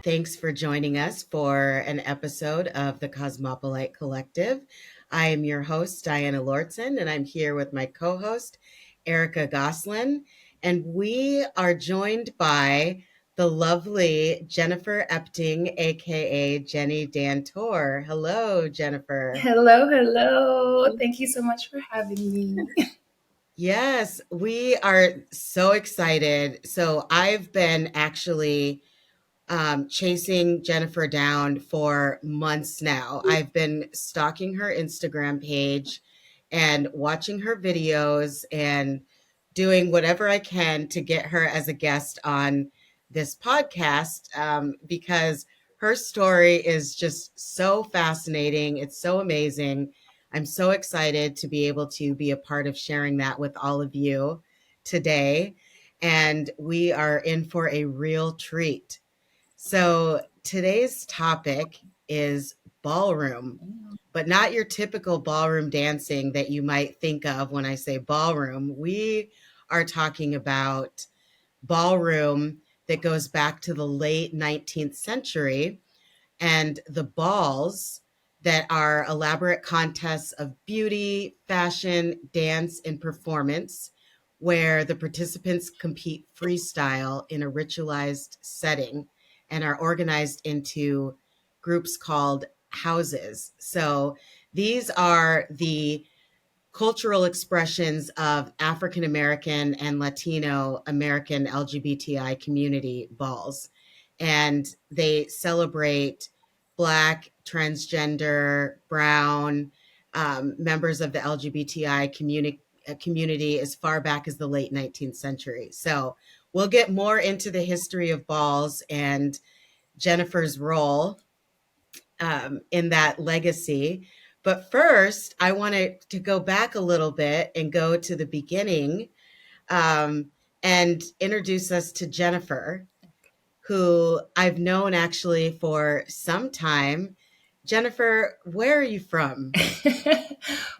thanks for joining us for an episode of the Cosmopolite Collective. I am your host, Diana Lortzen, and I'm here with my co host, Erica Goslin. And we are joined by the lovely Jennifer Epting, aka Jenni Dantor. Hello, Jennifer. Hello. Thank you so much for having me. Yes, we are so excited. So I've been actually chasing Jennifer down for months now. I've been stalking her Instagram page and watching her videos and doing whatever I can to get her as a guest on this podcast because her story is just so fascinating. It's so amazing. I'm so excited to be able to be a part of sharing that with all of you today. And we are in for a real treat. So today's topic is ballroom, but not your typical ballroom dancing that you might think of when I say ballroom. We are talking about ballroom that goes back to the late 19th century and the balls that are elaborate contests of beauty, fashion, dance, and performance, where the participants compete freestyle in a ritualized setting and are organized into groups called houses. So these are the cultural expressions of African American and Latino American LGBTI community balls. And they celebrate Black, transgender, brown members of the LGBTI community as far back as the late 19th century. So we'll get more into the history of balls and Jennifer's role in that legacy. But first, I wanted to go back a little bit and go to the beginning and introduce us to Jennifer, who I've known actually for some time. Jennifer, where are you from?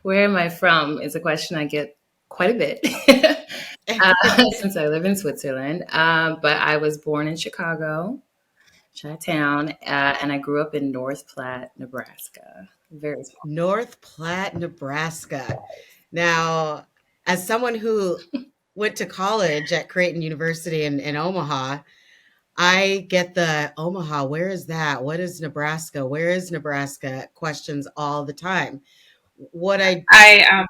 Where am I from is a question I get quite a bit since I live in Switzerland. But I was born in Chicago, Chi-town, and I grew up in North Platte, Nebraska. Very small. North Platte, Nebraska. Now, as someone who went to college at Creighton University in Omaha, I get the Omaha, where is that? What is Nebraska? Where is Nebraska? Questions all the time. What I I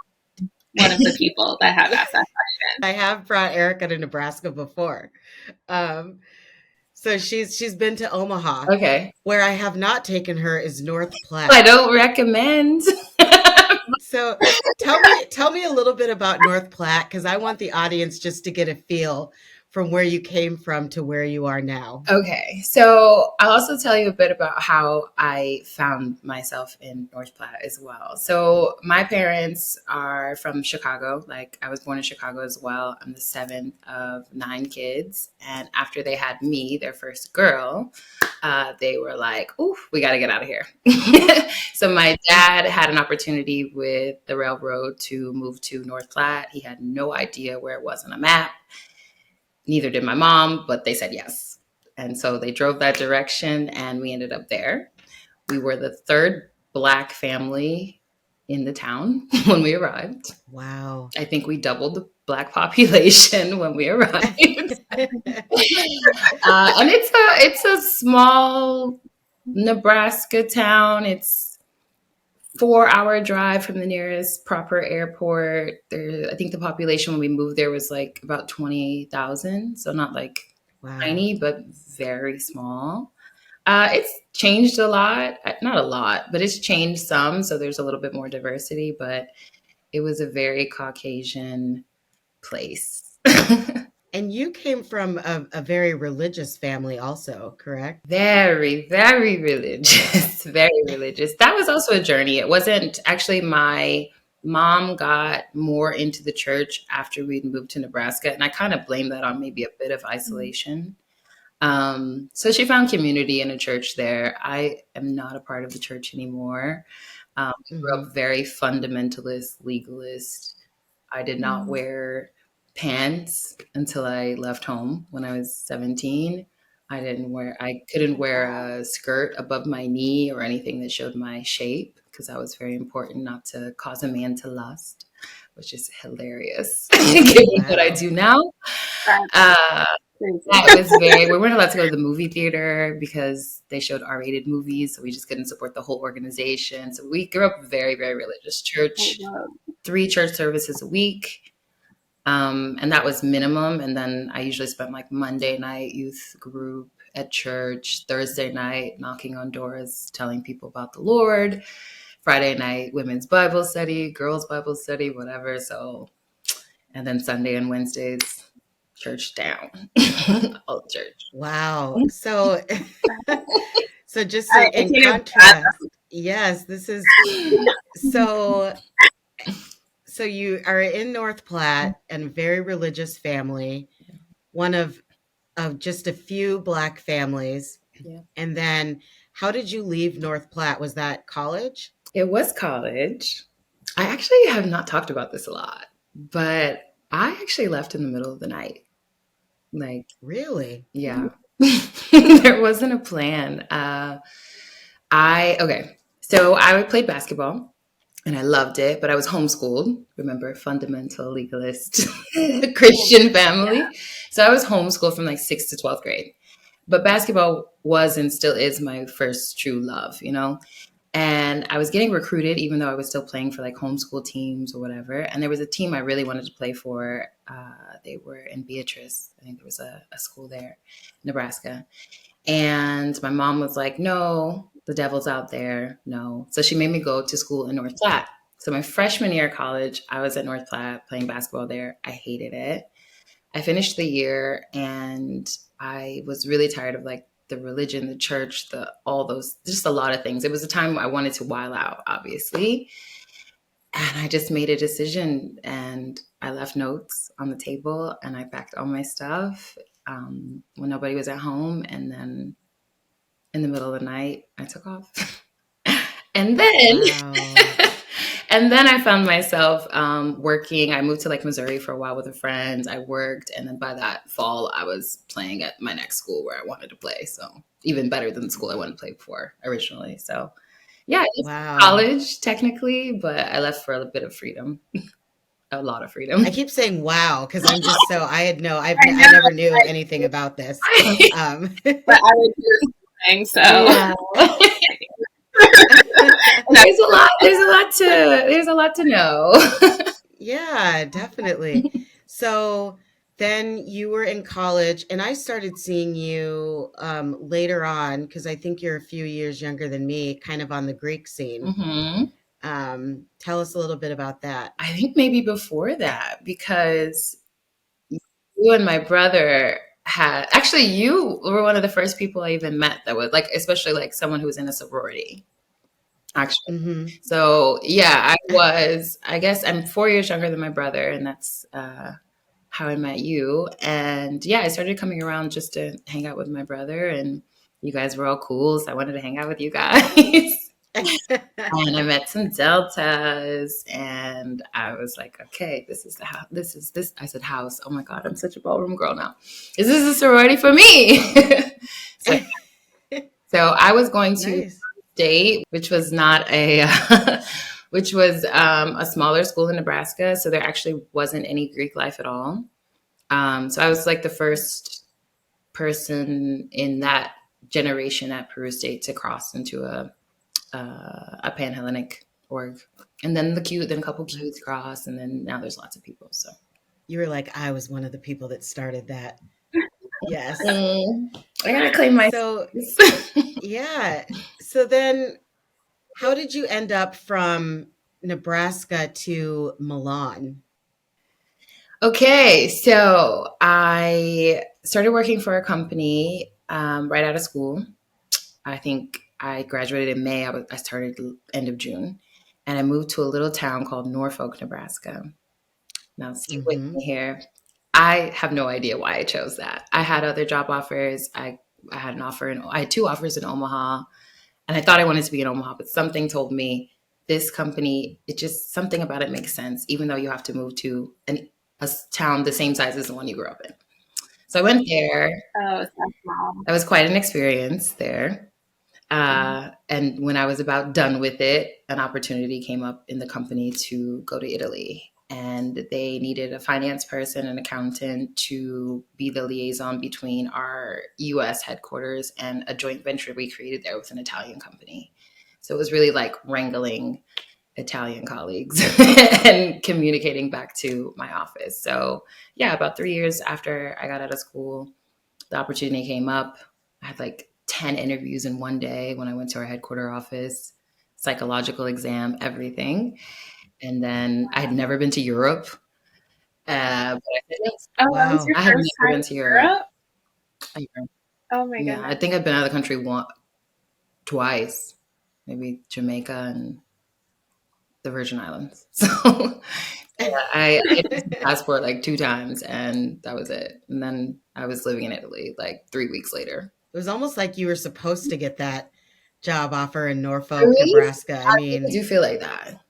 one of the people that have asked that question. I have brought Erica to Nebraska before. Um, so she's been to Omaha. Okay. Where I have not taken her is North I Platte. don't recommend. So tell me a little bit about North Platte because I want the audience just to get a feel from where you came from to where you are now. Okay, so I'll also tell you a bit about how I found myself in North Platte as well. So my parents are from Chicago. Like I was born in Chicago as well. I'm the seventh of 9 kids. And after they had me, their first girl, they were like, "Ooh, we got to get out of here." So my dad had an opportunity with the railroad to move to North Platte. He had no idea where it was on a map. Neither did my mom, but they said yes. And so they drove that direction and we ended up there. We were the third Black family in the town when we arrived. Wow. I think we doubled the Black population when we arrived. And it's a small Nebraska town. It's 4-hour drive from the nearest proper airport. I think the population when we moved there was like about 20,000. So not like Wow. tiny, but very small. It's changed a lot. Not a lot, but it's changed some. So there's a little bit more diversity, but it was a very Caucasian place. And you came from a very religious family also, correct? Very, very religious. Very religious. That was also a journey. It wasn't actually my mom got more into the church after we'd moved to Nebraska. And I kind of blame that on maybe a bit of isolation. So she found community in a church there. I am not a part of the church anymore. I grew up very fundamentalist, legalist. I did not wear pants until I left home when I was 17. I couldn't wear a skirt above my knee or anything that showed my shape because that was very important not to cause a man to lust, which is hilarious given what I Wow. do now. That's Uh, crazy. that was very, we weren't allowed to go to the movie theater because they showed R-rated movies. So we just couldn't support the whole organization. So we grew up very, very religious Oh, church, wow. 3 church services a week. And that was minimum. And then I usually spent like Monday night youth group at church, Thursday night knocking on doors, telling people about the Lord, Friday night women's Bible study, girls' Bible study, whatever. So, and then Sunday and Wednesdays, church down, all church. Wow. So so just I, so I in can't even fathom. contrast, yes, this is so so you are in North Platte and very religious family, one of just a few black families. Yeah. And then how did you leave North Platte? Was that college? It was college. I actually have not talked about this a lot, but I actually left in the middle of the night. Like, Really? yeah. There wasn't a plan. Okay. So I played basketball and I loved it, but I was homeschooled. Remember, fundamental legalist Christian family. So I was homeschooled from like 6th to 12th grade. But basketball was and still is my first true love, you know? And I was getting recruited, even though I was still playing for like homeschool teams or whatever. And there was a team I really wanted to play for. They were in Beatrice. I think there was a school there, Nebraska. And my mom was like, no, the devil's out there. No. So she made me go to school in North Platte. So my freshman year of college, I was at North Platte playing basketball there. I hated it. I finished the year and I was really tired of like the religion, the church, the all those, just a lot of things. It was a time I wanted to while out, obviously. And I just made a decision and I left notes on the table and I packed all my stuff when nobody was at home. And then in the middle of the night, I took off. And then Wow. and then I found myself working. I moved to like Missouri for a while with a friend. I worked, and then by that fall, I was playing at my next school where I wanted to play. So even better than the school I wanted to play for originally. So yeah, it's Wow. college technically, but I left for a bit of freedom, a lot of I freedom. keep saying wow because I'm just so I had no I I know, never knew anything about this. but I would do the same thing. So, Yeah. There's a lot to know. Yeah, definitely. So then you were in college, and I started seeing you later on because I think you're a few years younger than me, kind of on the Greek scene. Hmm. Tell us a little bit about that. I think maybe before that, because you and my brother had actually you were one of the first people I even met that was like, especially like someone who was in a sorority, actually. Hmm. So yeah, I guess I'm 4 years younger than my brother, and that's how I met you. And yeah, I started coming around just to hang out with my brother, and you guys were all cool, so I wanted to hang out with you guys. And I met some deltas, and I was like, okay, this is the house. This is this. I said house. Oh my god, I'm such a ballroom girl now. This is a sorority for me. so, so I was going to Nice. State, which was not a, which was a smaller school in Nebraska. So there actually wasn't any Greek life at all. So I was like the first person in that generation at Peru State to cross into a Panhellenic org. And then then a couple Qs cross, and then now there's lots of people. So You were like, I was one of the people that started that. Yes. I gotta claim my So, space. yeah. So then, how did you end up from Nebraska to Milan? Okay, so I started working for a company right out of school. I think I graduated in May. I started end of June, and I moved to a little town called Norfolk, Nebraska. Now, stick with Hmm. me here. I have no idea why I chose that. I had other job offers. I had I had 2 offers in Omaha, and I thought I wanted to be in Omaha, but something told me this company, it just something about it makes sense, even though you have to move to a town the same size as the one you grew up in. So I went there. Oh, so small. That was quite an experience there. And when I was about done with it, an opportunity came up in the company to go to Italy. And they needed a finance person, an accountant to be the liaison between our US headquarters and a joint venture we created there with an Italian company. So it was really like wrangling Italian colleagues and communicating back to my office. So, yeah, about 3 years after I got out of school, the opportunity came up. I had like 10 interviews in one day when I went to our headquarter office, psychological exam, everything. And then I had never been to Europe. But I said, yes, Oh, that was Wow. your I had first never time been in to Europe. Europe? Oh my Yeah, I goodness. think I've been out of the country twice, maybe Jamaica and the Virgin Islands. So yeah, I used the passport like 2 times and that was it. And then I was living in Italy like 3 weeks later. It was almost like you were supposed to get that job offer in Norfolk, Really? Nebraska. I I mean, do feel like that.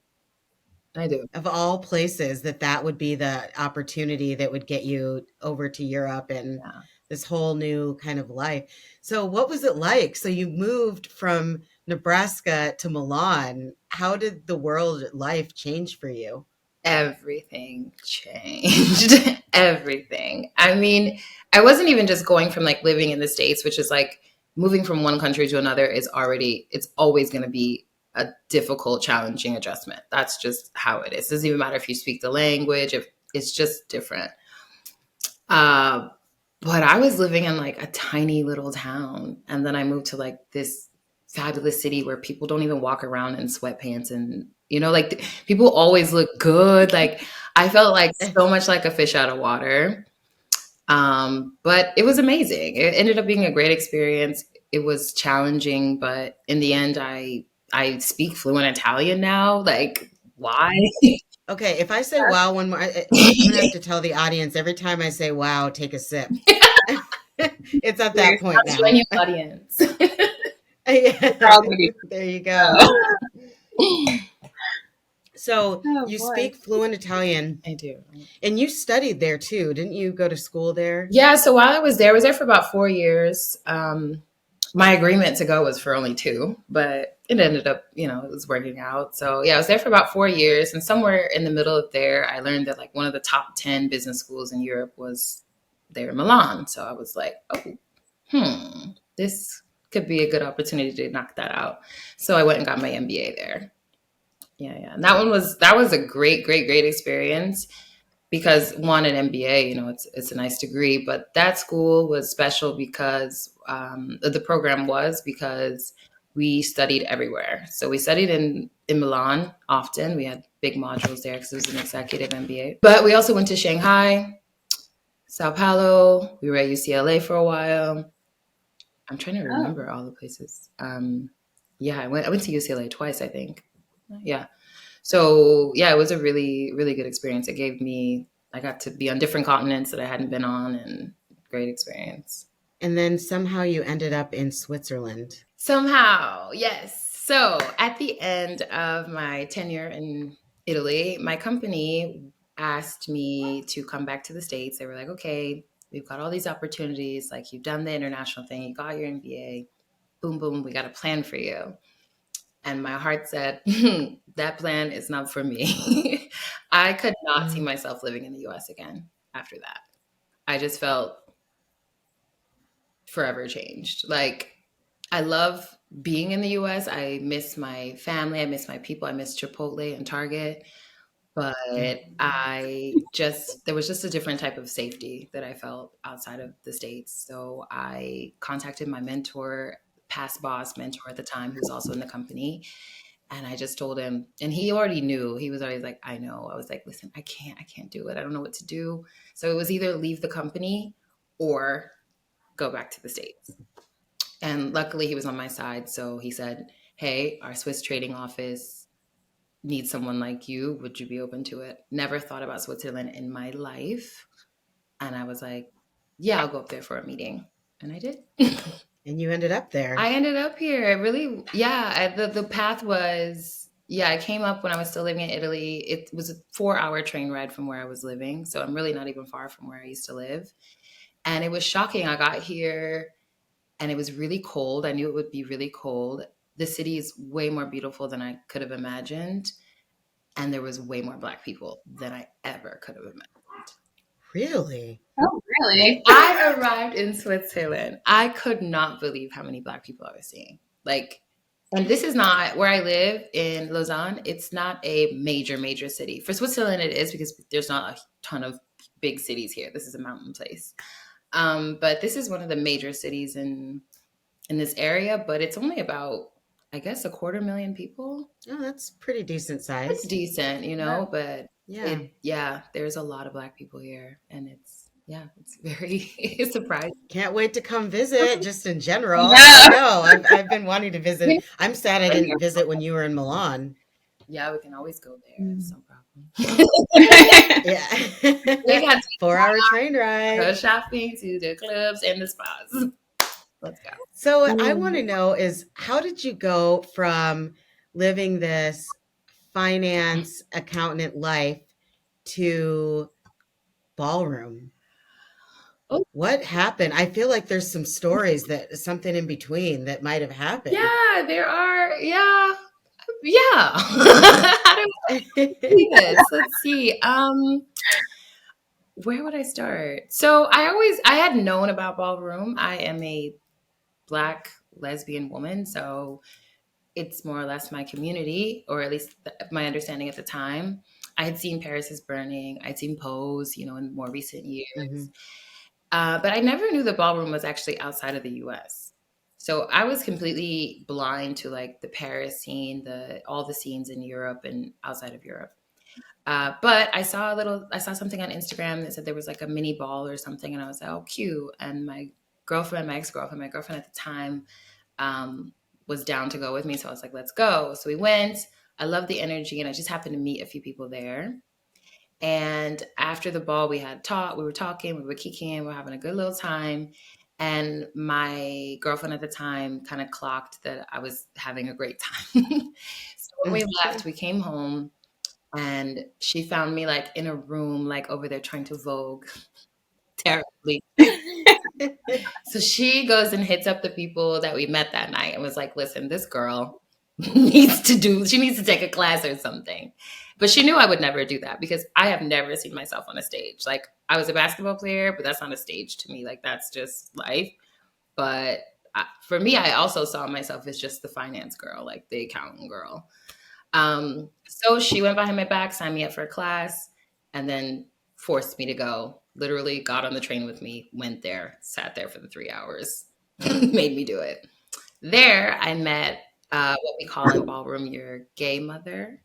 I do. of all places, that would be the opportunity that would get you over to Europe and Yeah. this whole new kind of life. So, what was it like? So, you moved from Nebraska to Milan. How did the world life change for you? Everything changed. Everything. I mean, I wasn't even just going from like living in the States, which is like moving from one country to another it's always going to be a difficult, challenging adjustment. That's just how it is. It doesn't even matter if you speak the language, if it's just different. Uh, but I was living in like a tiny little town. And then I moved to like this fabulous city where people don't even walk around in sweatpants and, like people always look good. Like I felt like so much like a fish out of water. But it was amazing. It ended up being a great experience. It was challenging, but in the end, I speak fluent Italian now. Like, why? Okay, if I say wow one more, I'm gonna have to tell the audience every time I say wow, take a sip. It's at that point I'll join now. you, audience. We're all gonna be. There you go. Oh, So oh you boy. speak fluent Italian, I do. and you studied there too, didn't you? Go to school there? Yeah, so while I was there for about 4 years. My agreement to go was for only 2, but it ended up, it was working out. So yeah, I was there for about 4 years, and somewhere in the middle of there, I learned that like one of the top 10 business schools in Europe was there in Milan. So I was like, oh, this could be a good opportunity to knock that out. So I went and got my MBA there. Yeah. And that was a great, great, great experience because one, an MBA, it's a nice degree, but that school was special because the program was because we studied everywhere. So we studied in Milan often. We had big modules there because it was an executive MBA. But we also went to Shanghai, Sao Paulo. We were at UCLA for a while. I'm trying to Oh, remember all the places. Yeah, I went to UCLA twice, I think. Yeah. So yeah, it was a really, really good experience. I got to be on different continents that I hadn't been on and great experience. And then somehow you ended up in Switzerland. Somehow, yes. So at the end of my tenure in Italy, my company asked me to come back to the States. They were like, okay, we've got all these opportunities. Like you've done the international thing, you got your MBA, boom, boom, we got a plan for you. And my heart said, that plan is not for me. I could not see Mm. myself living in the US again after that. I just felt forever changed. Like, I love being in the US. I miss my family. I miss my people. I miss Chipotle and Target. But there was just a different type of safety that I felt outside of the States. So I contacted my mentor, past boss mentor at the time, who's also in the company. And I just told him, and he already knew. He was always like, I know. I was like, listen, I can't do it. I don't know what to do. So it was either leave the company or go back to the States. And luckily he was on my side. So he said, hey, our Swiss trading office needs someone like you. Would you be open to it? Never thought about Switzerland in my life. And I was like, yeah, I'll go up there for a meeting. And I did. And you ended up there. I ended up here. It really, yeah. The path was, yeah, I came up when I was still living in Italy. It was a 4-hour train ride from where I was living. So I'm really not even far from where I used to live. And it was shocking. I got here and it was really cold. I knew it would be really cold. The city is way more beautiful than I could have imagined. And there was way more Black people than I ever could have imagined. Really? Oh, When really? I arrived in Switzerland, I could not believe how many Black people I was seeing. Like, and this is not where I live in Lausanne. It's not a major city. For Switzerland, it is because there's not a ton of big cities here. This is a mountain place. But this is one of the major cities in this area, but it's only about, I guess, 250,000 people. Oh, that's pretty decent It's size. decent, Yeah. but Yeah. there's a lot of Black people here, and it's very surprising. Can't wait to come visit just in general. I Yeah. know. I've been wanting to visit. I'm sad I didn't visit when you were in Milan. Yeah, we can always go there. It's no problem. Yeah. We got 4-hour train to go ride. shopping to the clubs and the spas. Let's go. So what I want to know is how did you go from living this finance accountant life to ballroom? Oh, What happened? I feel like there's some stories that something in between that might have happened. yeah, there are. Yeah, yeah. How do I see this? Let's see. Where would I start? So I had known about ballroom. I am a Black lesbian woman, so it's more or less my community, or at least my understanding at the time. I had seen Paris is Burning. I'd seen Pose, in more recent years. Mhm. But I never knew the ballroom was actually outside of the US. So I was completely blind to like the Paris scene, all the scenes in Europe and outside of Europe. But I saw something on Instagram that said there was like a mini ball or something, and I was like, oh, cute. And my ex-girlfriend, my girlfriend at the time, was down to go with me. So I was like, let's go. So we went. I loved the energy, and I just happened to meet a few people there. And after the ball, we were talking, we were kicking, we were having a good little time. And my girlfriend at the time kind of clocked that I was having a great time. So when we left, we came home and she found me like in a room, like over there trying to Vogue terribly. So she goes and hits up the people that we met that night and was like, listen, this girl she needs to take a class or something. But she knew I would never do that because I have never seen myself on a stage. Like I was a basketball player, but that's not a stage to me. Like that's just life. But for me, I also saw myself as just the finance girl, like the accountant girl. So she went behind my back, signed me up for a class, and then forced me to go. Literally got on the train with me, went there, sat there for the 3 hours, made me do it. There, I met what we call in ballroom your gay mother.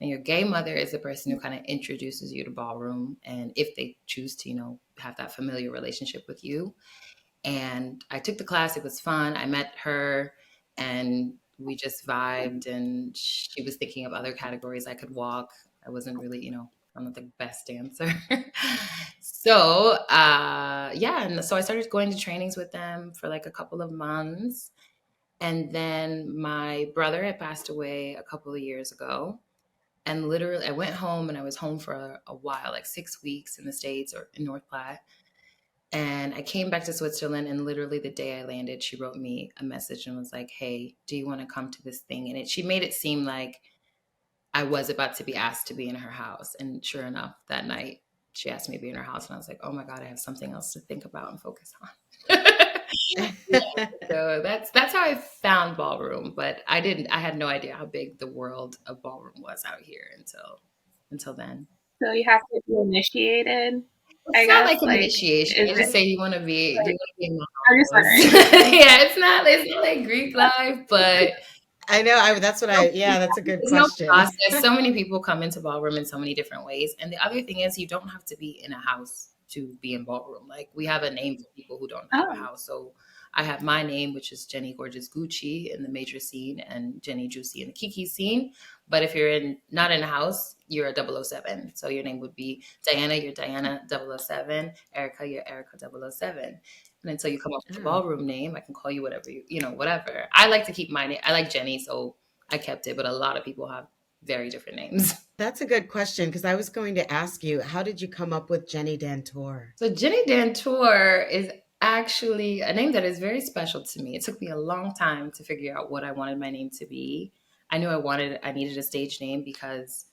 And your gay mother is the person who kind of introduces you to ballroom, and if they choose to, have that familiar relationship with you. And I took the class. It was fun. I met her and we just vibed. And she was thinking of other categories I could walk. I wasn't really, I'm not the best dancer. So, yeah. And so I started going to trainings with them for like a couple of months. And then my brother had passed away a couple of years ago. And literally, I went home and I was home for a while, like 6 weeks in the States or in North Platte. And I came back to Switzerland, and literally the day I landed, she wrote me a message and was like, hey, do you want to come to this thing? And she made it seem like I was about to be asked to be in her house. And sure enough, that night, she asked me to be in her house. And I was like, oh my God, I have something else to think about and focus on. So that's how I found ballroom. But I had no idea how big the world of ballroom was out here until then. So you have to be initiated, I It's not guess. like an Like, initiation. is You just it? say you want to be. Like, You want to be in my I'm just wondering. house. Yeah, it's not like Greek life, but I know. Yeah, that's a good there's no question. process. So many people come into ballroom in so many different ways. And the other thing is, you don't have to be in a house to be in ballroom. Like we have a name for people who don't have a Oh, house. So I have my name, which is Jenny Gorgeous Gucci in the major scene and Jenny Juicy in the Kiki scene. But if you're not in a house, you're a 007. So your name would be Diana, you're Diana 007, Erica, you're Erica 007. And until you come up with a Oh. ballroom name, I can call you whatever whatever. I like to keep my name. I like Jenny, so I kept it, but a lot of people have very different names. That's a good question because I was going to ask you, how did you come up with Jenni Dantor? So Jenni Dantor is actually a name that is very special to me. It took me a long time to figure out what I wanted my name to be. I knew I needed a stage name because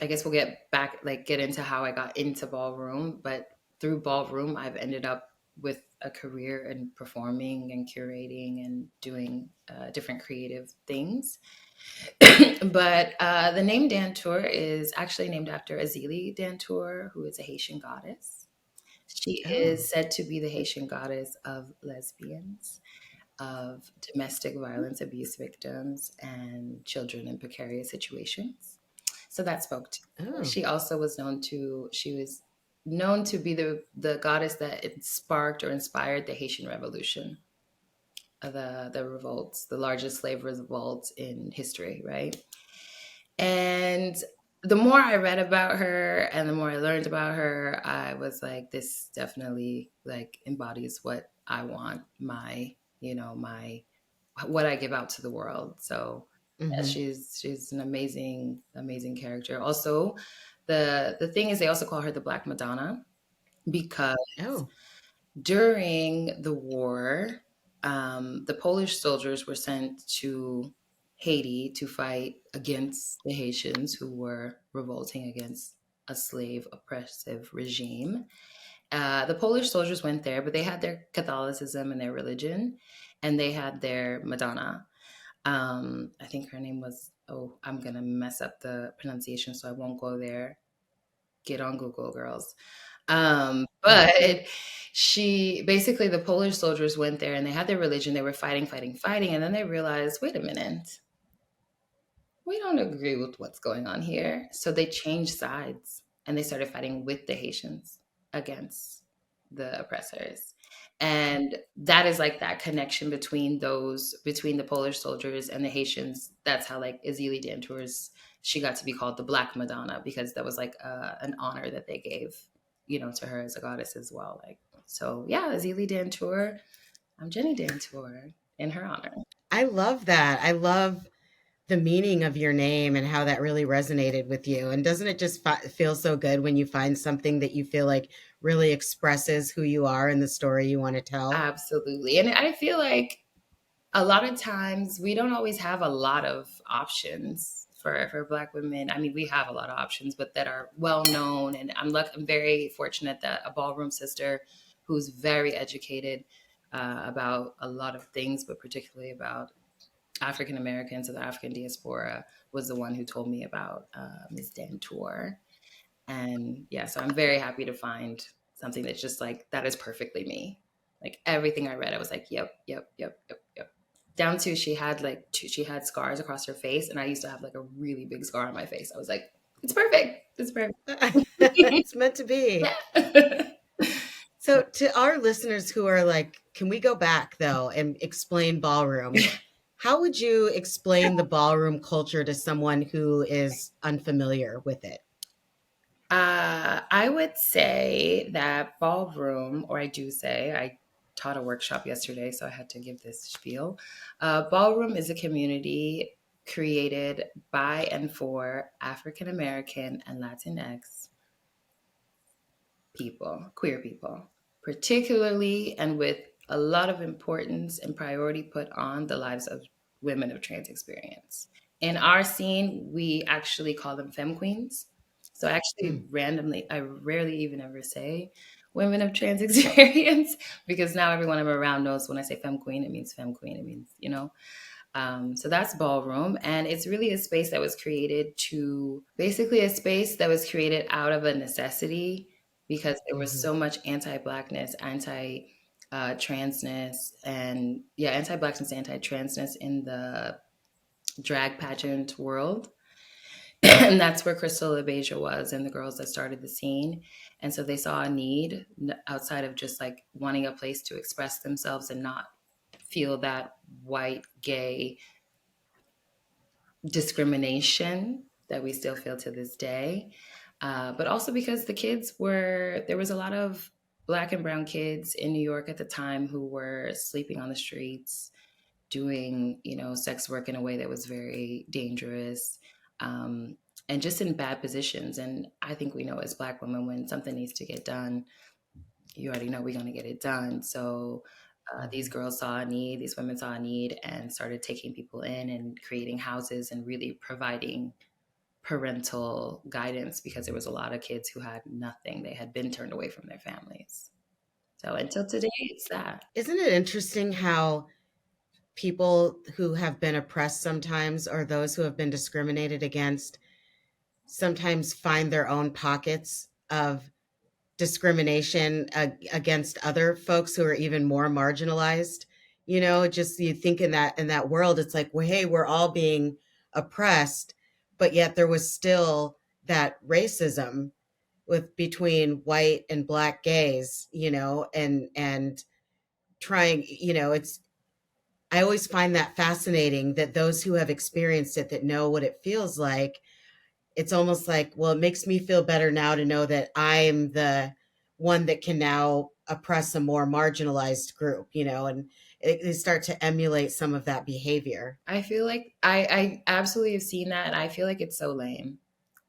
I guess we'll get into how I got into ballroom, but through ballroom, I've ended up with a career in performing and curating and doing different creative things. But the name Dantor is actually named after Azili Dantor, who is a Haitian goddess. She Oh, is said to be the Haitian goddess of lesbians, of domestic violence abuse victims, and children in precarious situations. So that spoke to her. oh, She was known to be the goddess that sparked or inspired the Haitian Revolution, the revolts, the largest slave revolt in history, right? And the more I read about her and the more I learned about her, I was like, this definitely like embodies what I want my what I give out to the world. So yeah, mm-hmm. she's an amazing character. Also, the thing is they also call her the Black Madonna because Oh, during the war, the Polish soldiers were sent to Haiti to fight against the Haitians who were revolting against a slave oppressive regime. The Polish soldiers went there, but they had their Catholicism and their religion, and they had their Madonna. I think her name was, oh, I'm going to mess up the pronunciation, so I won't go there. Get on Google, girls. But she basically the Polish soldiers went there and they had their religion. They were fighting, and then they realized, wait a minute, we don't agree with what's going on here. So they changed sides and they started fighting with the Haitians against the oppressors. And that is like that connection between the Polish soldiers and the Haitians. That's how like Azili Dantour's she got to be called the Black Madonna because that was like an honor that they gave, to her as a goddess as well. Like so, yeah, Azili Dantour. I'm Jenni Dantor in her honor. I love that. I love the meaning of your name and how that really resonated with you. And doesn't it just feel so good when you find something that you feel like really expresses who you are and the story you want to tell? Absolutely, and I feel like a lot of times we don't always have a lot of options for Black women. I mean, we have a lot of options, but that are well known. And I'm very fortunate that a ballroom sister who's very educated about a lot of things, but particularly about African Americans or the African diaspora, was the one who told me about Ms. Dantour. And yeah, so I'm very happy to find something that's just like that is perfectly me. Like everything I read, I was like, yep, yep, yep, yep, yep. Down to she had scars across her face, and I used to have like a really big scar on my face. I was like, it's perfect. It's perfect. It's meant to be. Yeah. So, to our listeners who are like, can we go back though and explain ballroom? How would you explain the ballroom culture to someone who is unfamiliar with it? I would say that ballroom, or I do say, I taught a workshop yesterday, so I had to give this spiel. Ballroom is a community created by and for African American and Latinx people, queer people, particularly and with a lot of importance and priority put on the lives of women of trans experience. In our scene, we actually call them femme queens. So Mm, I rarely even ever say women of trans experience because now everyone I'm around knows when I say femme queen, it means femme queen. It means. So that's ballroom. And it's really a space that was created out of a necessity because there was mhm. so much anti-blackness, anti-transness, and yeah, anti-blackness, anti-transness in the drag pageant world. And that's where Crystal LaBeija was and the girls that started the scene. And so they saw a need outside of just like wanting a place to express themselves and not feel that white, gay discrimination that we still feel to this day. But also because there was a lot of Black and brown kids in New York at the time who were sleeping on the streets, doing, sex work in a way that was very dangerous. um, and just in bad positions. And I think we know as Black women, when something needs to get done, you already know we're going to get it done. So these Mhm. girls saw a need, these women saw a need, and started taking people in and creating houses and really providing parental guidance, because there was a lot of kids who had nothing. They had been turned away from their families. So until today, it's that. Isn't it interesting how people who have been oppressed sometimes, or those who have been discriminated against, sometimes find their own pockets of discrimination against other folks who are even more marginalized? You know, just you think in that world, it's like, well, hey, we're all being oppressed, but yet there was still that racism with between white and black gays, you know, and trying, you know, it's, I always find that fascinating that those who have experienced it, that know what it feels like, it's almost like, well, it makes me feel better now to know that I'm the one that can now oppress a more marginalized group, you know, and they start to emulate some of that behavior. I feel like I absolutely have seen that, and I feel like it's so lame.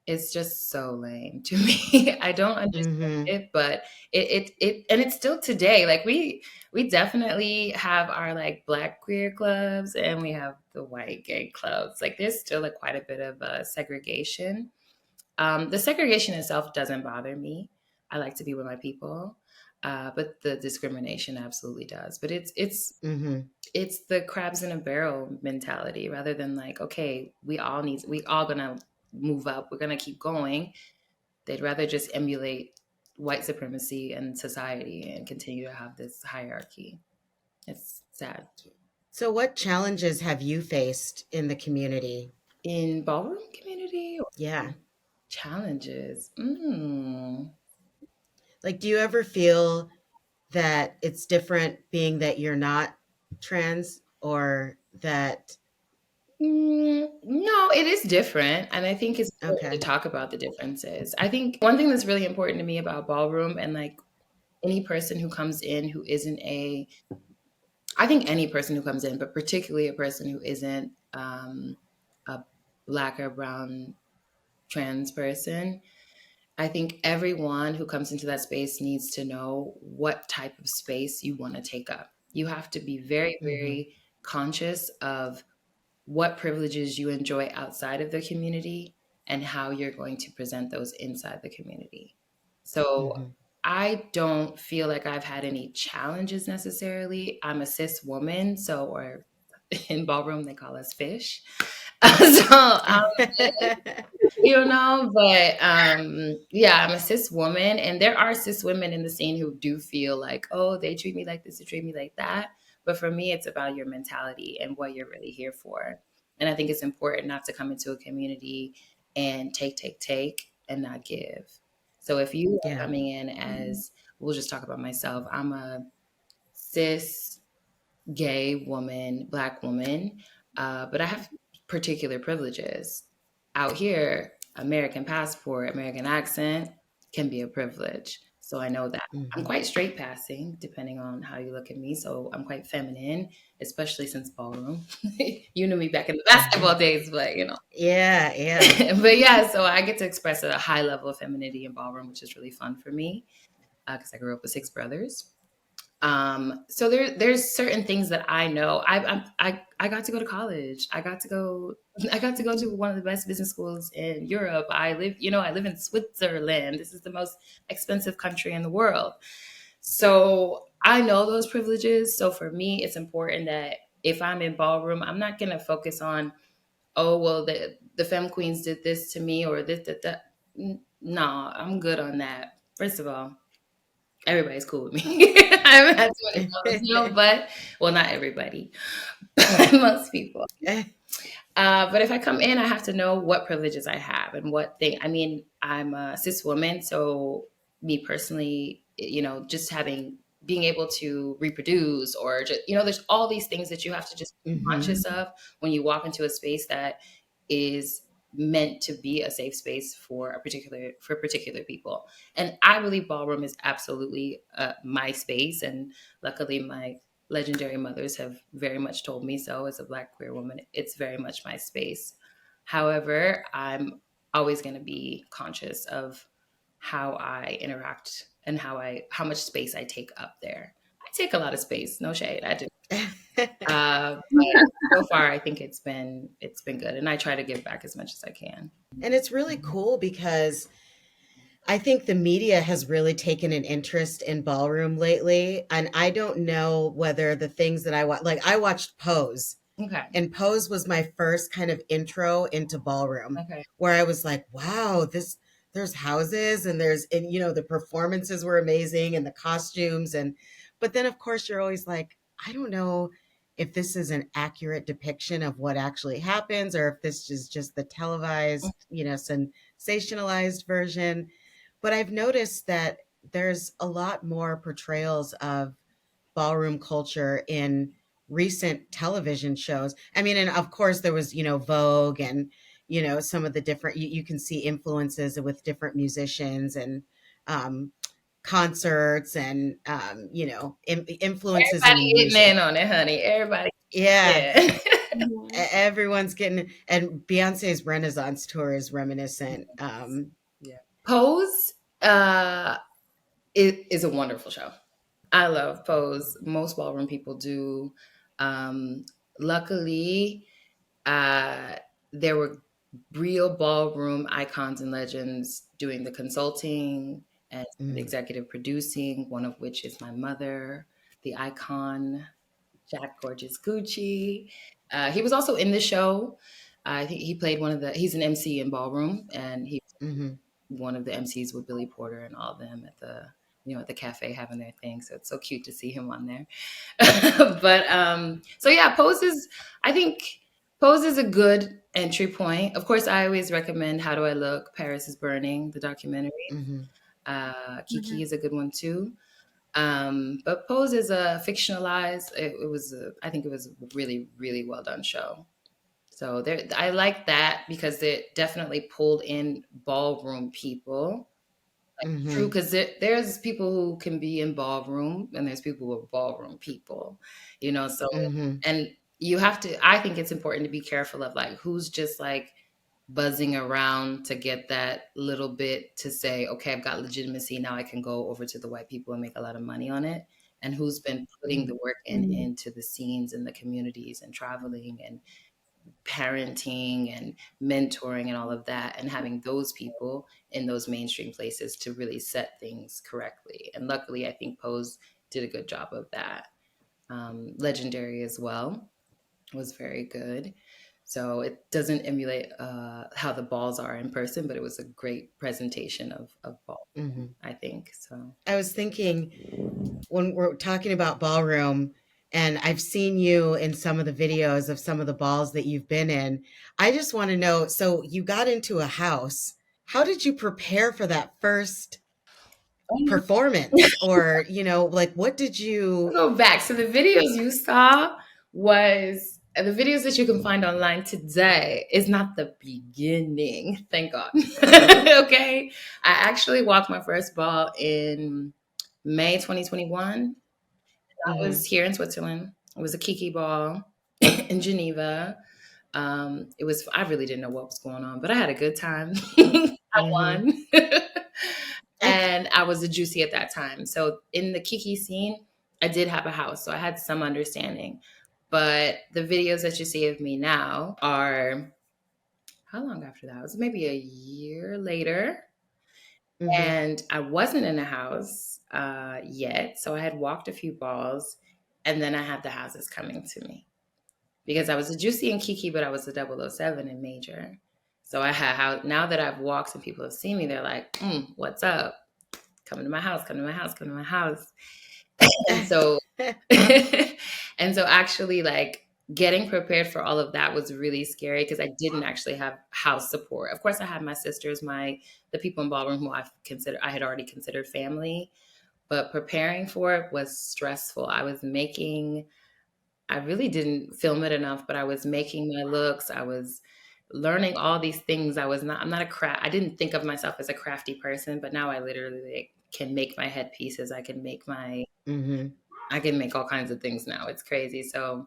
It's just so lame to me. I don't understand Mm-hmm. it, but and it's still today. Like we definitely have our like Black queer clubs, and we have the white gay clubs. Like there's still like quite a bit of segregation. The segregation itself doesn't bother me. I like to be with my people, but the discrimination absolutely does. But Mm-hmm. it's the crabs in a barrel mentality, rather than like, okay, we all gonna move up, we're gonna keep going. They'd rather just emulate white supremacy and society and continue to have this hierarchy. It's sad. So, what challenges have you faced in the community? In ballroom community, Yeah. challenges. Like, do you ever feel that it's different being that you're not trans, or that, No, it is different. And I think it's important to okay. talk about the differences. I think one thing that's really important to me about ballroom, and like any person who comes in who isn't I think any person who comes in, but particularly a person who isn't a Black or brown trans person, I think everyone who comes into that space needs to know what type of space you want to take up. You have to be very, Mm-hmm. very conscious of what privileges you enjoy outside of the community and how you're going to present those inside the community. So Mm-hmm. I don't feel like I've had any challenges necessarily. I'm a cis woman, so, or in ballroom they call us fish. But yeah, I'm a cis woman, and there are cis women in the scene who do feel like, oh, they treat me like this, they treat me like that. But for me, it's about your mentality and what you're really here for. And I think it's important not to come into a community and take and not give. So if you are Yeah. coming in as, we'll just talk about myself, I'm a cis gay woman, Black woman, but I have particular privileges. Out here, American passport, American accent can be a privilege. So I know that. I'm Mm-hmm. quite straight passing, depending on how you look at me. So I'm quite feminine, especially since ballroom. You knew me back in the Mm-hmm. basketball days, but you know. Yeah, yeah. But yeah, so I get to express a high level of femininity in ballroom, which is really fun for me because I grew up with six brothers. So there's certain things that I know. I got to go to college. I got to go to one of the best business schools in Europe. I live in Switzerland. This is the most expensive country in the world. So I know those privileges. So for me, it's important that if I'm in ballroom, I'm not gonna focus on, oh well, the femme queens did this to me or this that. No, I'm good on that. First of all, everybody's cool with me. I haven't had too many problems, but well, not everybody, but most people. But if I come in, I have to know what privileges I have and what thing. I mean, I'm a cis woman, so me personally, just being able to reproduce, or just, there's all these things that you have to just be Mm-hmm. conscious of when you walk into a space that is meant to be a safe space for particular people. And I believe ballroom is absolutely my space, and luckily my legendary mothers have very much told me so. As a Black queer woman, it's very much my space. However, I'm always going to be conscious of how I interact and how much space I take up there. I take a lot of space, no shade, I do. But so far, I think it's been good, and I try to give back as much as I can. And it's really cool because I think the media has really taken an interest in ballroom lately. And I don't know whether the things that like I watched Pose, Okay. and Pose was my first kind of intro into ballroom, Okay. where I was like, wow, there's houses and the performances were amazing and the costumes. But then of course you're always like, I don't know if this is an accurate depiction of what actually happens or if this is just the televised, sensationalized version. But I've noticed that there's a lot more portrayals of ballroom culture in recent television shows. I mean, and of course there was, Vogue and, some of the different, you can see influences with different musicians and um, concerts and, influences in the Everybody getting in music. on it, honey. Everybody. Yeah. Yeah. Everyone's getting, and Beyonce's Renaissance tour is reminiscent. Yeah. Pose is a wonderful show. I love Pose. Most ballroom people do. Um, Luckily, uh, there were real ballroom icons and legends doing the consulting and the mm, executive producing, one of which is my mother, the icon, Jack Gorgeous Gucci. He was also in the show. I think he played he's an MC in ballroom, and he mhm, one of the MCs with Billy Porter and all of them at the cafe having their thing. So it's so cute to see him on there. But so yeah, I think Pose is a good entry point. Of course, I always recommend How Do I Look? Paris is Burning, the documentary. mhm, Kiki is a good one too. But Pose is a fictionalized. I think it was a really, really well done show. So I like that because it definitely pulled in ballroom people. Like, true, mhm, because there's people who can be in ballroom and there's people who are ballroom people, So, mhm, and I think it's important to be careful of like who's just like buzzing around to get that little bit to say, okay, I've got legitimacy. Now I can go over to the white people and make a lot of money on it. And who's been putting the mhm, work into the scenes and the communities and traveling and parenting and mentoring and all of that, and having those people in those mainstream places to really set things correctly. And luckily, I think Pose did a good job of that. Legendary as well was very good. So it doesn't emulate how the balls are in person, but it was a great presentation of ball, mhm. I think. So I was thinking when we're talking about ballroom, and I've seen you in some of the videos of some of the balls that you've been in. I just want to know, so you got into a house. How did you prepare for that first performance? Or, like what did I'll you go back. So the videos you saw was the videos that you can find online today is not the beginning. Thank God. Okay. I actually walked my first ball in May 2021. I was Mhm, here in Switzerland. It was a Kiki ball in Geneva. I really didn't know what was going on, but I had a good time. I mhm. won. And I was a juicy at that time. So in the Kiki scene, I did have a house, so I had some understanding. But the videos that you see of me now are how long after that? It was maybe a year later. Mhm, And I wasn't in a house yet. So I had walked a few balls, and then I had the houses coming to me because I was a Juicy and Kiki, but I was a 007 in Major. So I had how now that I've walked and people have seen me, they're like, what's up? Come to my house, come to my house, come to my house. And so and so actually like getting prepared for all of that was really scary because I didn't actually have house support. Of course I had my sisters, the people in ballroom who I had already considered family, but preparing for it was stressful. I really didn't film it enough, but I was making my looks. I was learning all these things. I'm not I didn't think of myself as a crafty person, but now I literally like, can make my headpieces. I can make mhm, all kinds of things now. It's crazy. So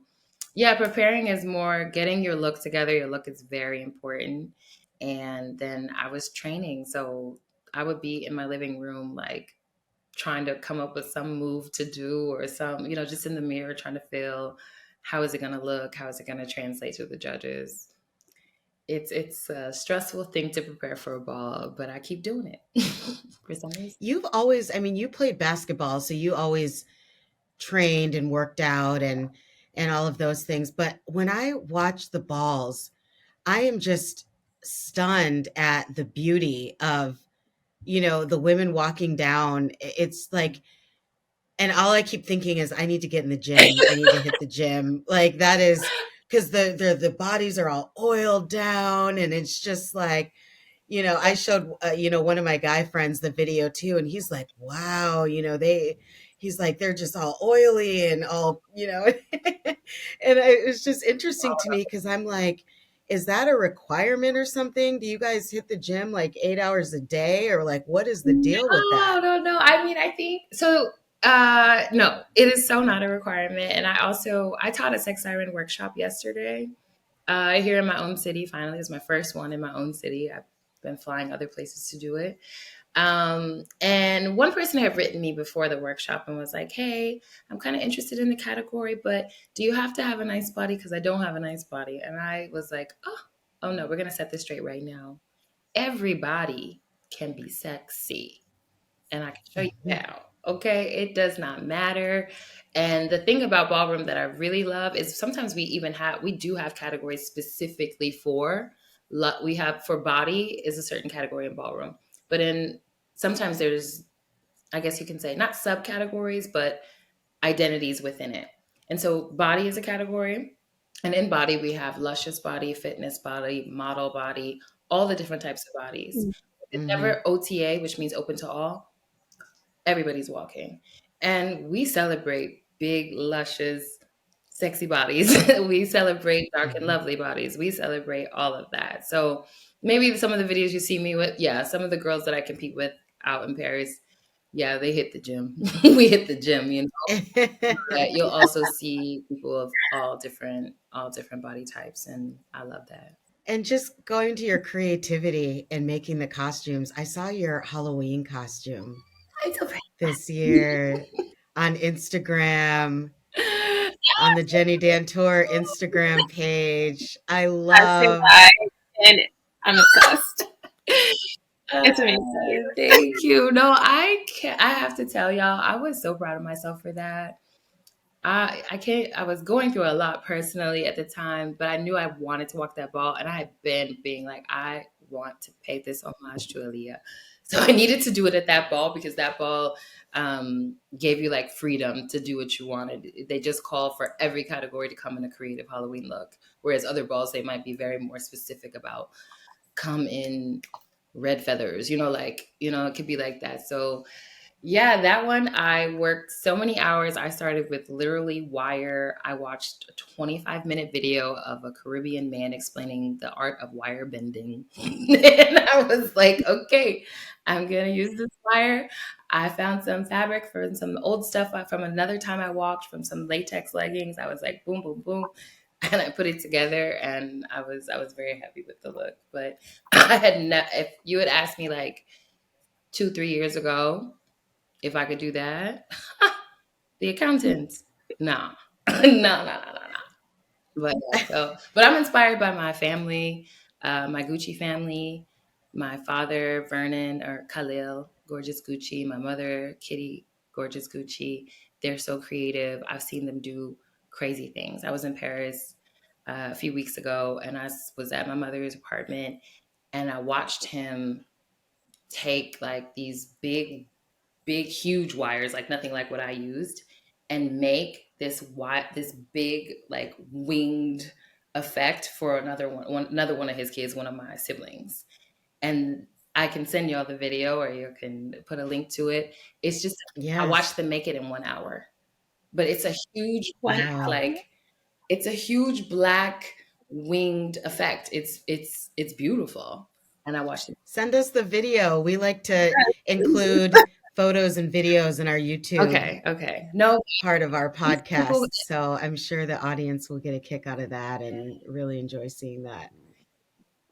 Yeah, preparing is more getting your look together. Your look is very important. And then I was training, so I would be in my living room, like trying to come up with some move to do or some, just in the mirror trying to feel how is it going to look? How is it going to translate to the judges? It's a stressful thing to prepare for a ball, but I keep doing it for some reason. You've always, I mean, you played basketball, so you always trained and worked out and all of those things. But when I watch the balls, I am just stunned at the beauty of, the women walking down. It's like, and all I keep thinking is I need to get in the gym. I need to hit the gym. Like that is because the bodies are all oiled down, and it's just like, I showed one of my guy friends the video too, and he's like, wow, he's like, they're just all oily and all, and it was just interesting to me because I'm like, is that a requirement or something? Do you guys hit the gym like 8 hours a day, or like what is the deal with No, that? no, no. I mean, I think so. No, it is so not a requirement. And I taught a sex siren workshop yesterday here in my own city. Finally, it's my first one in my own city. I've been flying other places to do it. And one person had written me before the workshop and was like, "Hey, I'm kind of interested in the category, but do you have to have a nice body? Because I don't have a nice body." And I was like, "Oh no, we're gonna set this straight right now. Everybody can be sexy, and I can show you Mhm. how. Okay, it does not matter." And the thing about ballroom that I really love is sometimes we do have categories specifically for we have for body is a certain category in ballroom, but in sometimes there's, I guess you can say, not subcategories but identities within it. And so body is a category, and in body we have luscious body, fitness body, model body, all the different types of bodies. It's Mhm. never OTA, which means open to all. Everybody's walking. And we celebrate big, luscious, sexy bodies. We celebrate dark and Mhm. lovely bodies. We celebrate all of that. So maybe some of the videos you see me with, yeah, some of the girls that I compete with out in Paris, yeah, they hit the gym. We hit the gym, But you'll also see people of all different body types, and I love that. And just going to your creativity and making the costumes. I saw your Halloween costume It's so pretty. this year on Instagram, on the Jenni Dantor Instagram page. I I say love why, and I'm obsessed. It's amazing. Thank you. No, I can't. I have to tell y'all, I was so proud of myself for that. I can't. I was going through a lot personally at the time, but I knew I wanted to walk that ball, and I had been being like, I want to pay this homage to Aaliyah, so I needed to do it at that ball because that ball gave you like freedom to do what you wanted. They just call for every category to come in a creative Halloween look, whereas other balls they might be very more specific about come in red feathers, it could be like that. So yeah, that one I worked so many hours. I started with literally wire. I watched a 25-minute video of a Caribbean man explaining the art of wire bending. And I was like, okay, I'm going to use this wire. I found some fabric from some old stuff from another time I walked, from some latex leggings. I was like, boom, boom, boom. And I put it together, and I was very happy with the look. But if you had asked me like 2, 3 years ago, if I could do that, the accountants, no, no, no, no, no, no. But yeah, but I'm inspired by my family, my Gucci family, my father Vernon or Khalil, gorgeous Gucci, my mother Kitty, gorgeous Gucci. They're so creative. I've seen them do crazy things. I was in Paris a few weeks ago, and was at my mother's apartment, and I watched him take like these big, huge wires, like nothing like what I used, and make this big, like winged effect for another one of his kids, one of my siblings. And I can send y'all the video, or you can put a link to it. It's just I yes. watched them make it in 1 hour, but Wow. Wow. like it's a huge black winged effect. It's beautiful, and I watched it. Send us the video. We like to include photos and videos in our YouTube Okay, okay. No, part of our people. podcast. So I'm sure the audience will get a kick out of that and really enjoy seeing that.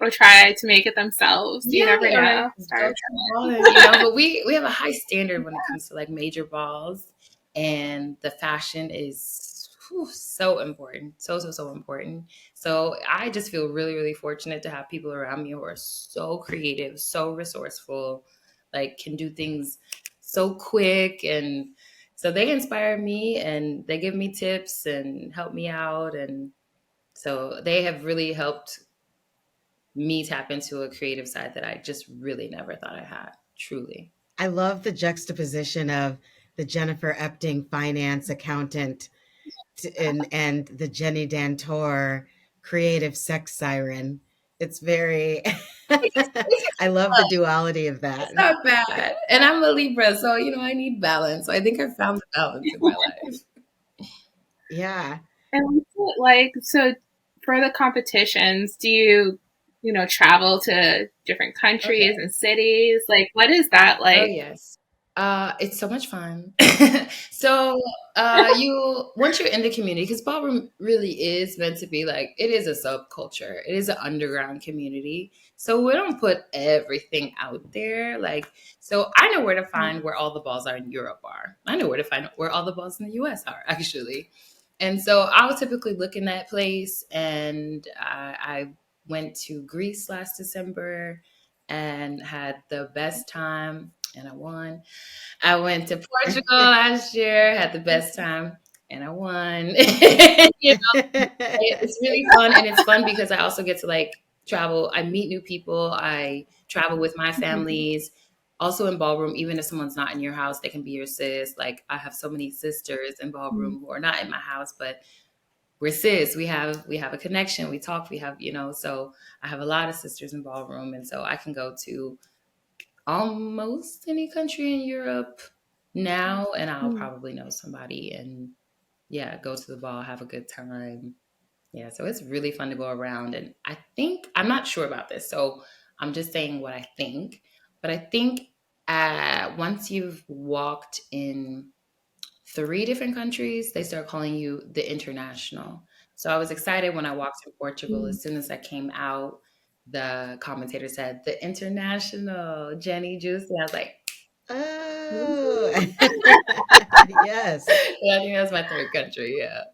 or try to make it themselves. You Yeah, never or know. go Start to the ball, and, you know, but we have a high standard when it comes to like major balls, and the fashion is so important, so important. So I just feel really really fortunate to have people around me who are so creative, so resourceful, like can do things so quick, and so they inspire me and they give me tips and help me out, and so they have really helped me tap into a creative side that I just really never thought I had, truly. I love the juxtaposition of the Jennifer Epting finance accountant and the Jenni Dantor creative sex siren. It's very, I love the duality of that. It's not bad. And I'm a Libra, so you know I need balance. So I think I found the balance in my life. Yeah. And like, so for the competitions, do you, travel to different Oh yeah. countries and cities? Like, what is that Oh like? yes. It's so much fun. So you once you're in the community, because ballroom really is meant to be like it is a subculture. It is an underground community. So we don't put everything out there. Like, so I know where to find where all the balls are in Europe are. I know where to find where all the balls in the US are, actually. And so I would typically look in that place, and I went to Greece last December and had the best time, and I won. I went to Portugal last year, had the best time, and I won. You know, it's really fun, and it's fun because I also get to like travel. I meet new people. I travel with my families. Also in ballroom, even if someone's not in your house, they can be your sis. Like I have so many sisters in ballroom who are not in my house, but we're sis. We have a connection. We talk. We have, so I have a lot of sisters in ballroom, and so I can go to almost any country in Europe now, and I'll probably know somebody, and yeah, go to the ball, have a good time. Yeah, so it's really fun to go around. And I think, I'm not sure about this, so I'm just saying what I think, but I think once you've walked in 3 different countries, they start calling you the international. So I was excited when I walked in Portugal. As soon as I came out, the commentator said, the international Jenny Juicy. I was like, Oh, "Ooh." yes. Yeah, I think that's my third country. Yeah.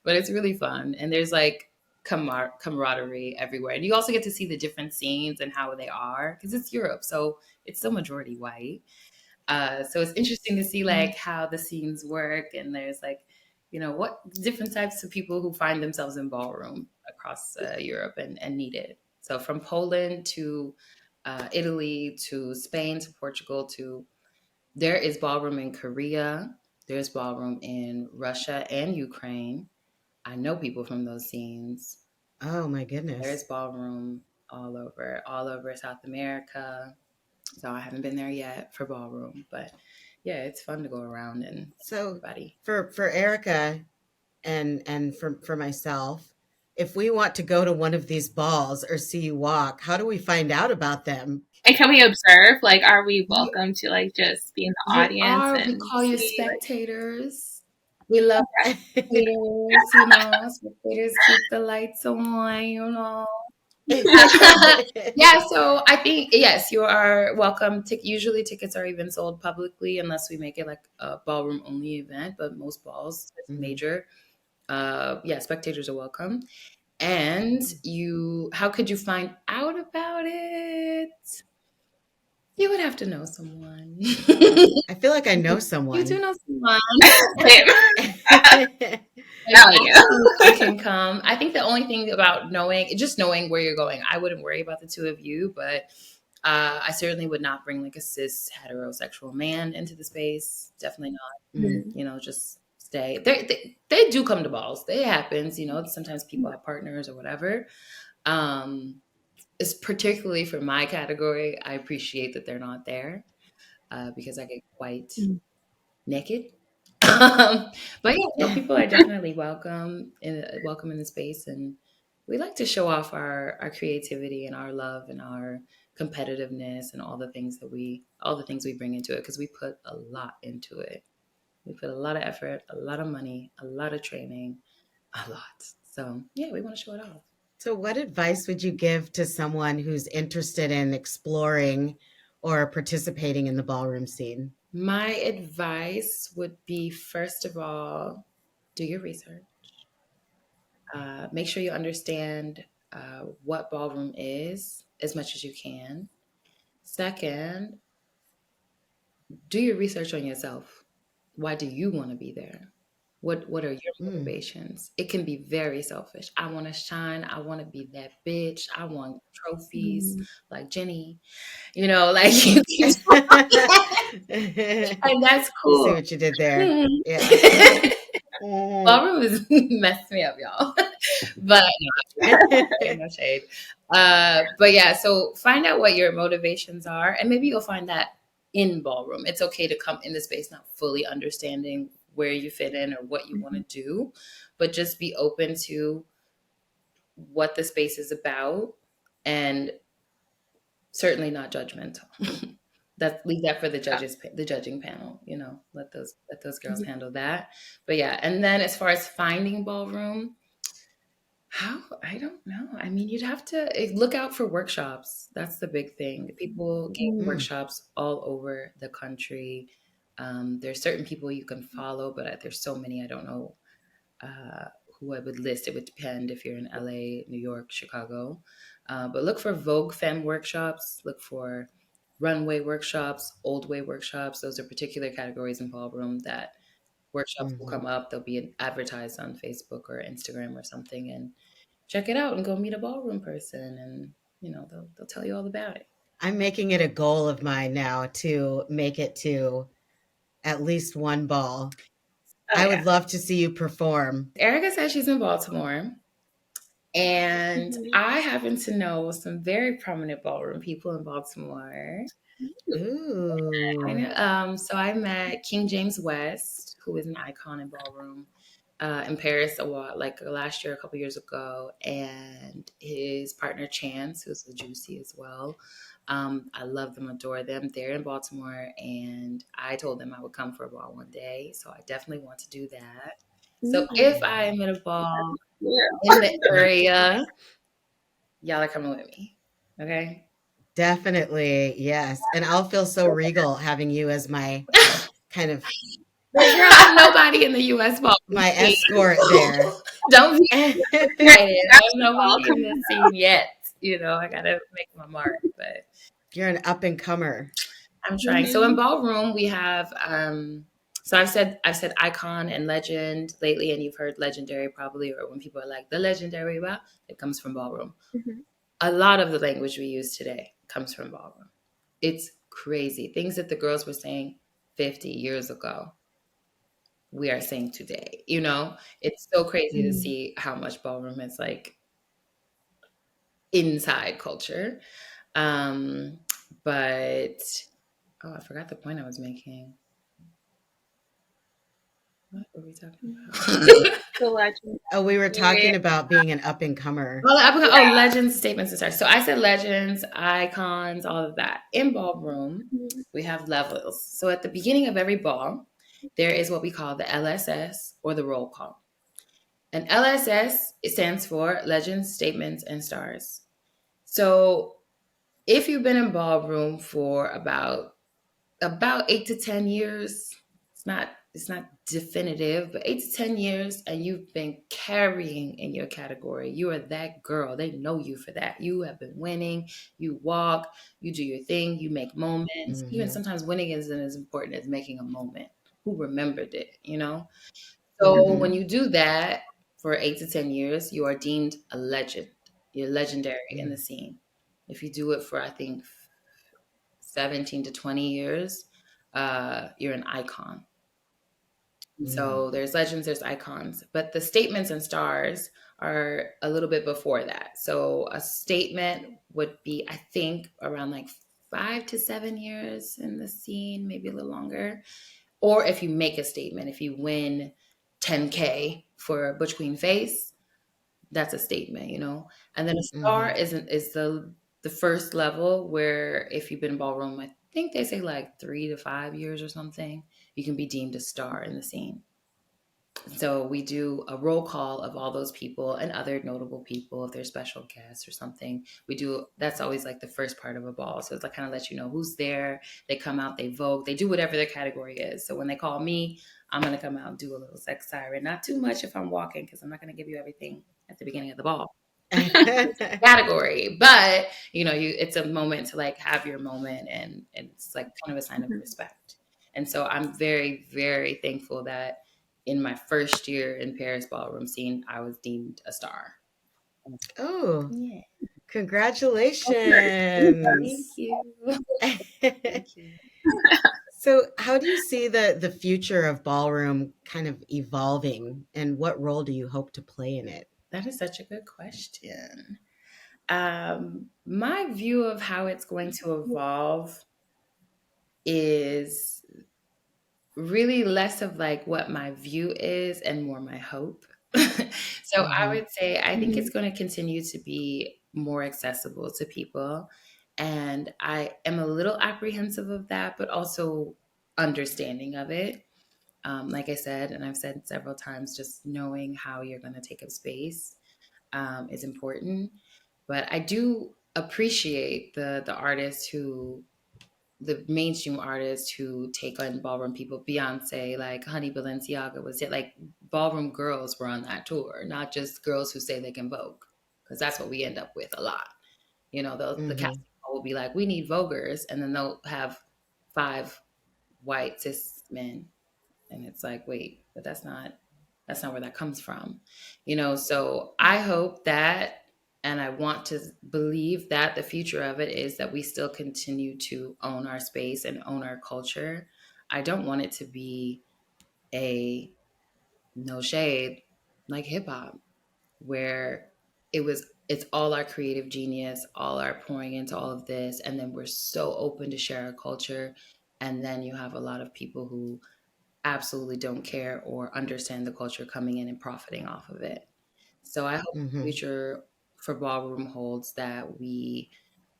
But it's really fun. And there's like camaraderie everywhere. And you also get to see the different scenes and how they are because it's Europe. So it's still majority white. So it's interesting to see like how the scenes work, and there's like, what different types of people who find themselves in ballroom across Europe and need it. So from Poland to Italy to Spain to Portugal to there is ballroom in Korea. There's ballroom in Russia and Ukraine. I know people from those scenes. Oh my There is goodness. ballroom all over South America. So I haven't been there yet for ballroom, but yeah, it's fun to go around and So everybody. for Erica and for myself, if we want to go to one of these balls or see you walk, how do we find out about them? And can we observe? Like, are we You, welcome to like just be in the you audience are, we and call you see? Like, spectators. We love spectators, spectators keep the lights on. Yeah, so I think yes, you are welcome. Usually tickets are even sold publicly unless we make it like a ballroom only event, but most balls, Mhm. major, yeah, spectators are welcome. And how could you find out about it? You would have to know someone. I feel like I know You do someone. know someone. same. And Now you. you can come. I think the only thing about just knowing where you're going, I wouldn't worry about the two of you, but I certainly would not bring like a cis heterosexual man into the space. Definitely not. Mhm. Just stay. They do come to balls. It happens. Sometimes people have partners or whatever. Um, it's particularly for my category. I appreciate that they're not there because I get quite naked. But yeah, no, people are definitely welcome in the space, and we like to show off our creativity and our love and our competitiveness and all the things we bring into it, because we put a lot into it. We put a lot of effort, a lot of money, a lot of training, a lot. So yeah, we want to show it off. So, what advice would you give to someone who's interested in exploring or participating in the ballroom scene? My advice would be, first of all, do your research. Make sure you understand what ballroom is as much as you can. Second, do your research on yourself. Why do you want to be there? What are your Mm. motivations? It can be very selfish. I want to shine. I want to be that bitch. I want trophies Mm. like Jenny. You know, like you can, I and that's see cool. what you did there. Hmm. Yeah. Mhm. Ballroom has messed me up, y'all. But no, ain't no shade. But yeah, so find out what your motivations are, and maybe you'll find that in ballroom. It's okay to come in the space not fully understanding where you fit in or what you want to Mhm. do, but just be open to what the space is about, and certainly not judgmental. That leave that for the judging panel. You know, let those girls Mhm. handle that. But yeah, and then as far as finding ballroom, how? I don't know. I mean, you'd have to look out for workshops. That's the big thing. People give Mm. Mm. workshops all over the country. There's certain people you can follow, but there's so many I don't know uh, who I would list. It would depend if you're in LA, New York, Chicago. But look for Vogue Femme workshops. Look for runway workshops, old way workshops. Those are particular categories in ballroom that workshops will Mhm. come up. They'll be advertised on Facebook or Instagram or something, and check it out and go meet a ballroom person, and they'll tell you all about it. I'm making it a goal of mine now to make it to at least one ball. Oh I yeah. would love to see you perform. Erica says she's in Baltimore, and Mhm. I happen to know some very prominent ballroom people in Baltimore. I Ooh. know. So I met King James West, who is an icon in ballroom, in Paris a while, like last year, a couple years ago, and his partner Chance, who's a Juicy as well. I love them, adore them. They're in Baltimore, and I told them I would come for a ball one day, so I definitely want to do that. So if Mhm. I Mhm. am at a ball Yeah. in the area, y'all are coming with me, okay? Definitely, yes. And I'll feel so regal having you as my kind of But girl, I'm nobody in the U.S. ballroom my scene. escort there. Don't be You're excited. I'm all nobody in coming this out. scene yet. I gotta make my mark, but You're an up and comer. I'm trying. So in Mhm. ballroom, we have. So I've said icon and legend lately, and you've heard legendary probably, or when people are like the legendary, well, it comes from ballroom. Mhm. A lot of the language we use today comes from ballroom. It's crazy. Things that the girls were saying 50 years ago, we are saying today. It's so crazy to Mhm. see how much ballroom is like inside culture. Um, but I forgot the point I was making. What were we talking Mhm. about? The legend. Oh, we were Yeah. talking about being an up and comer. Legends, statements, and stars. So I said legends, icons, all of that. In ballroom, Mhm. we have levels. So at the beginning of every ball, there is what we call the LSS, or the roll call. And LSS, it stands for legends, statements, and stars. So if you've been in ballroom for about 8 to 10 years, it's not definitive, but 8 to 10 years, and you've been carrying in your category, you are that girl. They know you for that. You have been winning. You walk, you do your thing, you make moments. Even Mhm. sometimes winning isn't as important as making a moment. Who remembered it? So when Mhm. you do that for 8 to 10 years, you are deemed a legend. You're legendary in the Mm. scene. If you do it for, I think, 17 to 20 years, you're an icon. Mm. So there's legends, there's icons, but the statements and stars are a little bit before that. So a statement would be, I think, around like 5 to 7 years in the scene, maybe a little longer. Or if you make a statement, if you win 10K for Butch Queen Face, that's a statement. And then a star Mhm. is the the first level where if you've been in ballroom, I think they say like 3 to 5 years or something, you can be deemed a star in the scene. So we do a roll call of all those people and other notable people if they're special guests or something. We do that's always like the first part of a ball. So it's like kind of let you know who's there. They come out, they vote, they do whatever their category is. So when they call me, I'm gonna come out and do a little sex siren. Not too much if I'm walking, because I'm not gonna give you everything at the beginning of the ball category. But it's a moment to like have your moment, and it's like kind of a sign of Mhm. respect. And so I'm very, very thankful that in my first year in Paris ballroom scene, I was deemed a star. Oh, Yeah. Thank congratulations. you. Thank you. So, how do you see the future of ballroom kind of evolving, and what role do you hope to play in it? That is such a good question. My view of how it's going to evolve is really less of like what my view is and more my hope. So I Hmm. would say I think Mhm. it's going to continue to be more accessible to people. And I am a little apprehensive of that, but also understanding of it. Like I said, and I've said several times, just knowing how you're going to take up space is important. But I do appreciate the artists who the mainstream artists who take on ballroom people, Beyonce, like Honey Balenciaga was it, like ballroom girls were on that tour, not just girls who say they can Vogue, because that's what we end up with a lot. The Hmm. casting call will be like, we need Voguers, and then they'll have five white cis men, and it's like, wait, but that's not where that comes from. So I hope that, and I want to believe that the future of it is that we still continue to own our space and own our culture. I don't want it to be a, no shade, like hip hop, where it's all our creative genius, all our pouring into all of this, and then we're so open to share our culture, and then you have a lot of people who absolutely don't care or understand the culture coming in and profiting off of it. So I hope the Hmm. future for ballroom holds that we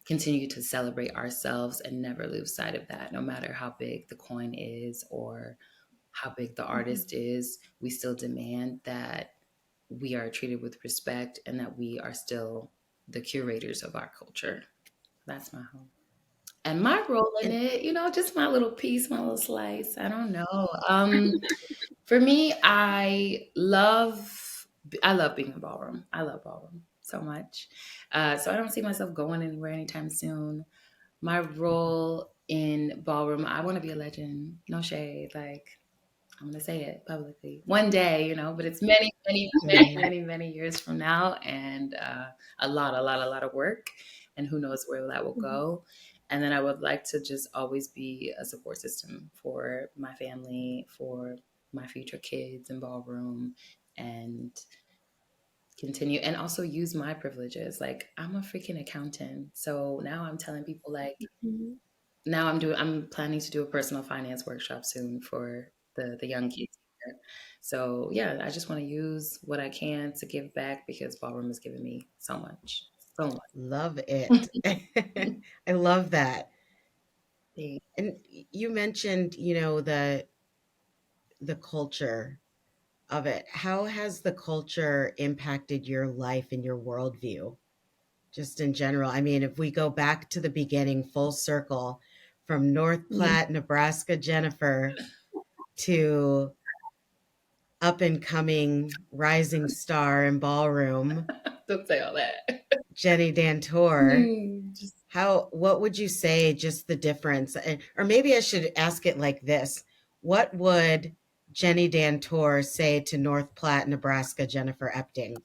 continue to celebrate ourselves and never lose sight of that, no matter how big the coin is or how big the Mhm. artist is. We still demand that we are treated with respect and that we are still the curators of our culture. That's my hope. And my role in And it, just my little piece, my little slice. I don't know. For me, I love being in ballroom. I love ballroom so much. So I don't see myself going anywhere anytime soon. My role in ballroom, I want to be a legend. No shade. Like, I'm gonna say it publicly one day, but it's many, many, many, mhm. many, many years from now, and a lot of work, and who knows where that will Mhm. go. And then I would like to just always be a support system for my family, for my future kids in ballroom, and continue and also use my privileges. Like, I'm a freaking accountant, so now I'm telling people like, Mhm. now I'm planning to do a personal finance workshop soon for the young kids here. So yeah, I just want to use what I can to give back, because ballroom has given me so much, so Love it. much. I love that. Thank- And you mentioned, the culture of it. How has the culture impacted your life and your worldview, just in general? I mean, if we go back to the beginning, full circle, from North Mhm. Platte, Nebraska, Jennifer, to up and coming rising star in ballroom, Don't say all that. Jenni Dantor. Just What would you say, just the difference? Or maybe I should ask it like this. What would Jenni Dantor say to North Platte, Nebraska, Jennifer Epting?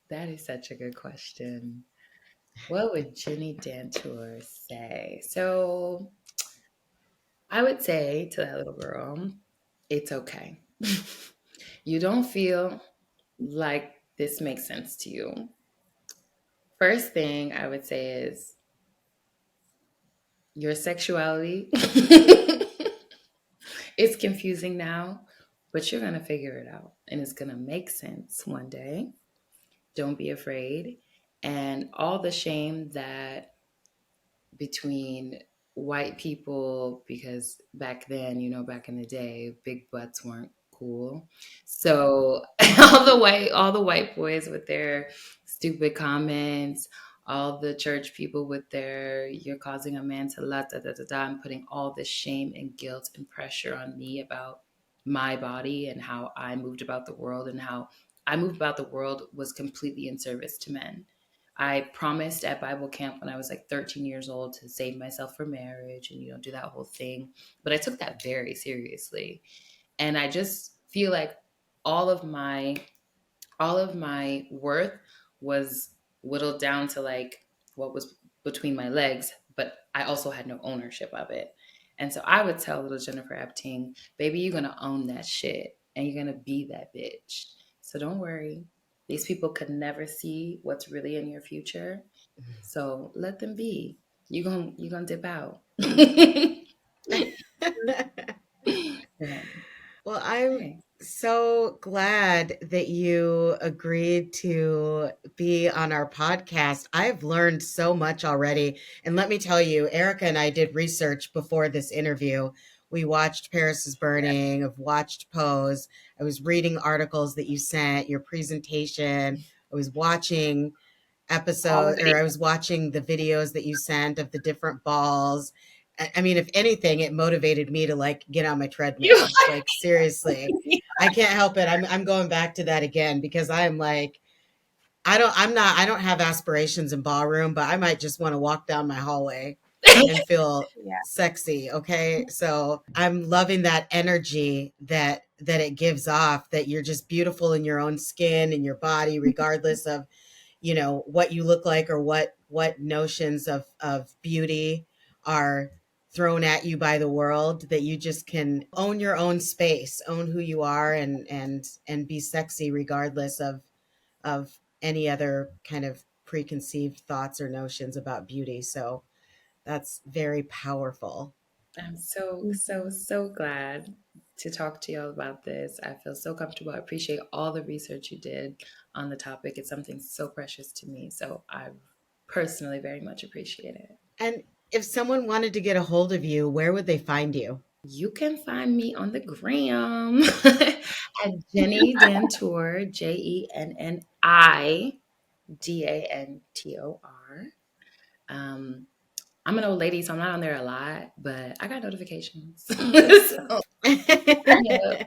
that is such a good question. What would Jenny Dantor say? So I would say to that little girl, it's okay. You don't feel like this makes sense to you. First thing I would say is your sexuality. It's confusing now, but you're going to figure it out and it's going to make sense one day. Don't be afraid. And all the shame that between white people, because back then, back in the day, big butts weren't cool. So all the white boys with their stupid comments, all the church people with their "you're causing a man to la da da da da," and putting all this shame and guilt and pressure on me about my body and how I moved about the world, and how I moved about the world was completely in service to men. I promised at Bible camp when I was like 13 years old to save myself for marriage and, do that whole thing. But I took that very seriously. And I just feel like all of my all of my worth was whittled down to like what was between my legs, but I also had no ownership of it. And so I would tell little Jennifer Epting, baby, you're gonna own that shit and you're gonna be that bitch. So don't worry. These people could never see what's really in your future. So let them be. You gonna dip out. Yeah. Well, I'm Hey. so glad that you agreed to be on our podcast. I've learned so much already. And let me tell you, Erica and I did research before this interview. We watched Paris is Burning, I've watched Pose. I was reading articles that you sent, your presentation. I was watching All the I videos. was watching the videos that you sent of the different balls. I mean, if anything, it motivated me to like get on my You treadmill. Like seriously, I can't help it. I'm going back to that again because I'm like, I don't have aspirations in ballroom, but I might just want to walk down my hallway and feel Yeah. sexy. Okay. So I'm loving that energy that it gives off, that you're just beautiful in your own skin and your body, regardless of what you look like or what notions of beauty are thrown at you by the world, that you just can own your own space, own who you are, and be sexy regardless of any other kind of preconceived thoughts or notions about beauty. So that's very powerful. I'm so, so, so glad to talk to y'all about this. I feel so comfortable. I appreciate all the research you did on the topic. It's something so precious to me. So I personally very much appreciate it. And if someone wanted to get a hold of you, where would they find you? You can find me on the gram at Jenni Dantor, JenniDantor. I'm an old lady, so I'm not on there a lot, but I got notifications. So, yeah.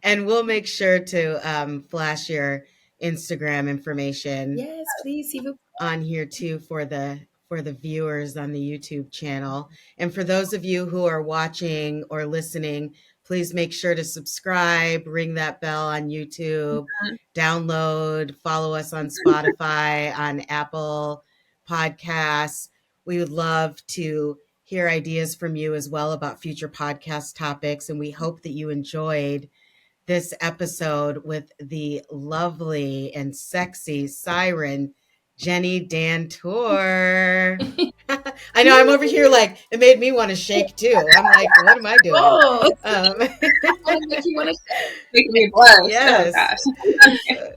And we'll make sure to flash your Instagram information Yes, please, s'il vous on here too for the viewers on the YouTube channel. And for those of you who are watching or listening, please make sure to subscribe, ring that bell on YouTube, download, follow us on Spotify, on Apple Podcasts. We would love to hear ideas from you as well about future podcast topics. And we hope that you enjoyed this episode with the lovely and sexy siren, Jenni Dantor. I know I'm over here like, it made me want to shake too. I'm like, what am I doing? Oh, Um, I make you want to Making me blush. Oh yes. gosh. So,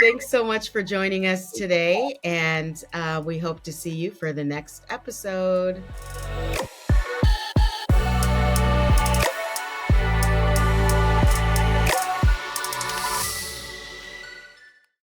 thanks so much for joining us today. And we hope to see you for the next episode.